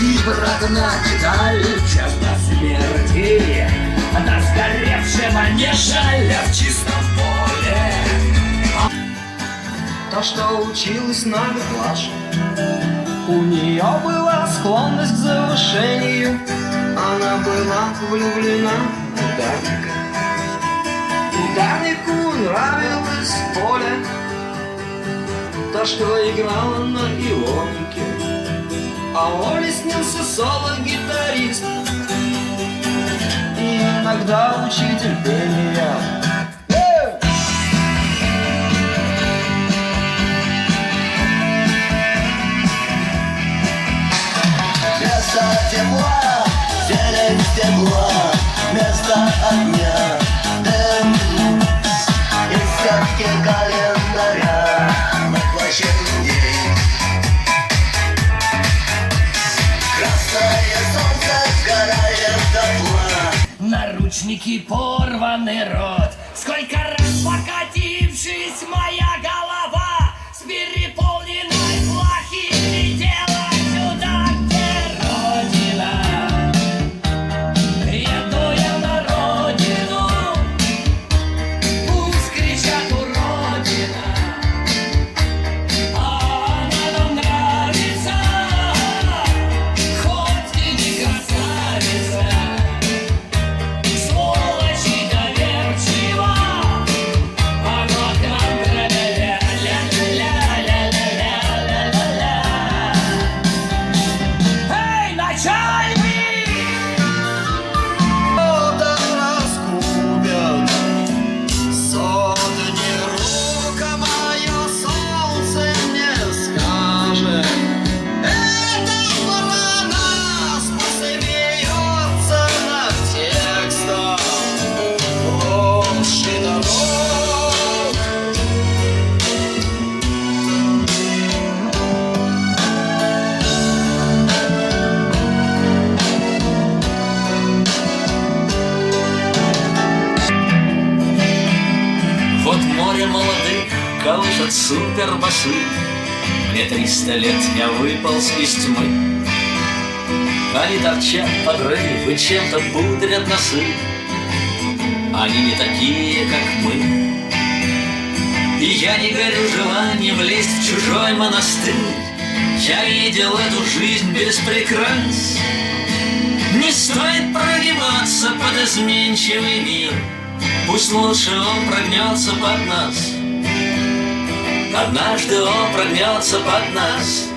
И бродна деталь час до смерти, до сгоревшего не жаль в чистом поле. Та, что училась на год младше, у нее была склонность к завышению. Она была влюблена в ударника. Ударнику нравилось поле. Та, что играла на ионике, а Оле снился соло-гитарист и иногда учитель пения. Место тепла, зелень стекла, место огня, дым и сетки календаря на площади. Красное солнце сгорает дотла. Наручники, порванный рот, сколько раз покатившись моя голова с переполненной плахи летела сюда, где Родина. Еду я на родину, пусть кричат уродина, она нам нравится, хоть и не красавица. Сволочь и доверчива, а вот нам ля-ля-ля-ля-ля-ля-ля-ля-ля-ля. Эй, начальник! Да раскубят сотни рук, а мое солнце мне скажет: эта ворона посмеется над текстом ложь и дорог. Вот море молодых колышет супербасы. Мне 300 лет, я выполз из тьмы. Они торчат подрыв и чем-то пудрят носы. Они не такие, как мы. И я не горю желанием влезть в чужой монастырь. Я видел эту жизнь без прикрас. Не стоит прогибаться под изменчивый мир. Пусть лучше он прогнется под нас. Однажды он прогнется под нас.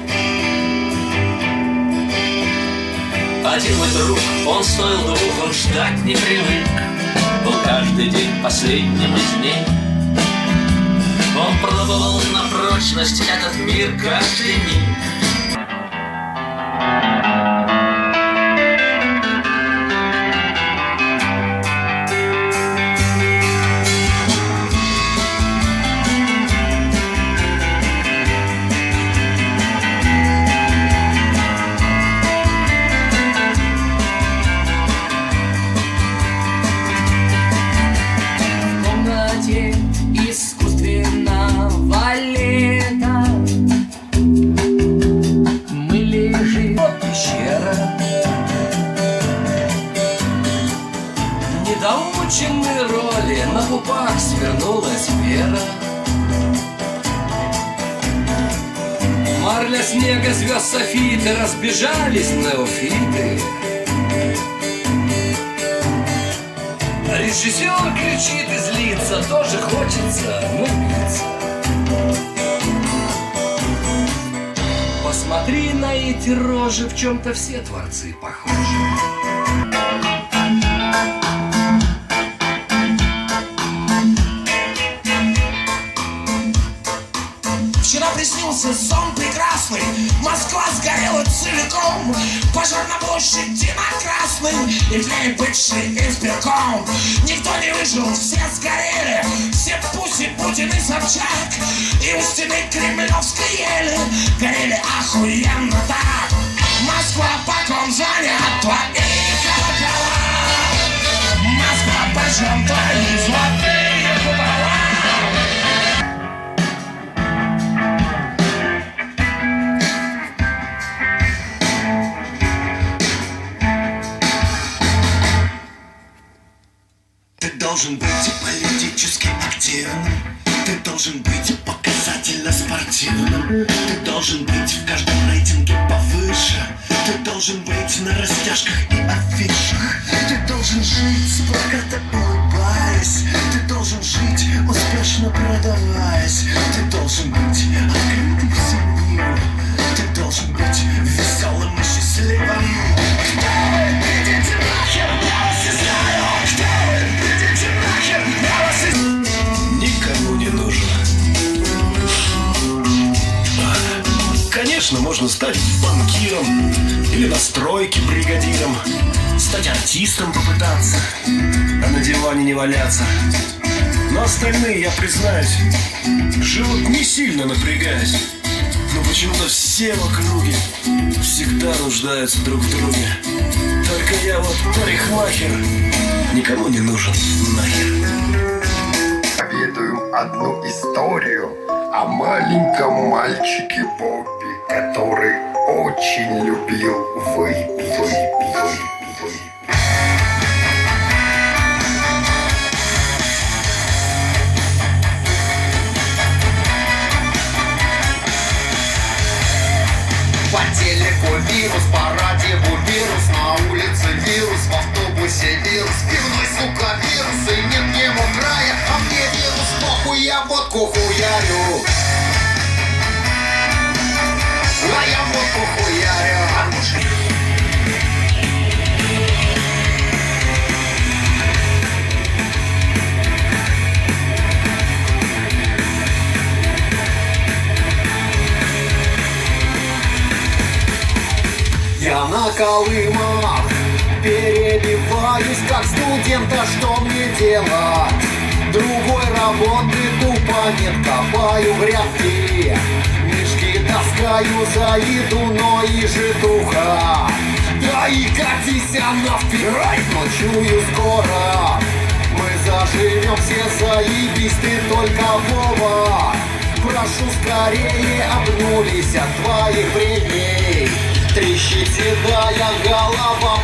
Один мой друг, он стоил двух, он ждать не привык. Был каждый день последним из дней. Он пробовал на прочность этот мир каждый миг. В комнате искусственного лета мы лежим. Вот пещера. Недоученные роли, на губах свернулась вера. Марля снега, звезд софиты, разбежались неофиты. Режиссер кричит и злится, тоже хочется напиться. Посмотри на эти рожи, в чем-то все творцы похожи. Вчера приснился сон прекрасный, Москва сгорела целиком, пожар на площади на Красной и в ней бывший избирком. Никто не выжил, все сгорели, все Пуси, Путин и Собчак, и у стены Кремлевской ели горели охуенно так. Москва, по ком звонят твои колокола? Москва, почем твои золотые купола? должен быть политически активным, ты должен быть показательно спортивным, ты должен быть в каждом рейтинге повыше, ты должен быть на растяжках и афишах, ты должен жить с плаката улыбаясь, ты должен жить успешно продаваясь, ты должен быть открытым всему миру, ты должен быть веселым и счастливым. Кто вы? Идите нахер, я вас не знаю. Кто вы? Идите нахер, я вас не знаю. Никому не нужен. Конечно, можно стать банкиром или на стройке бригадиром, стать артистом попытаться, а на диване не валяться. Но остальные, я признаюсь, живут не сильно напрягаясь. Но почему-то все в округе всегда нуждаются друг в друге. Только я вот парикмахер, никому не нужен нахер. Поведаю одну историю о маленьком мальчике Бобби, который очень любил выпить. По телеку вирус, по радио вирус, на улице вирус, в автобусе вирус, в пивной, сука, вирус, и нет к нему края, а мне вирус похуй, я водку хуярю. А я водку хуярю. Я на Колымах перебиваюсь, как студента, что мне делать? Другой работы тупо нет, копаю грядки, мешки таскаю за еду, но и житуха. Да и катись она вперед, но чую скоро мы заживем все, заебись, ты только Вова. Прошу, скорее обнулись от твоих бредней. Трещит седая голова.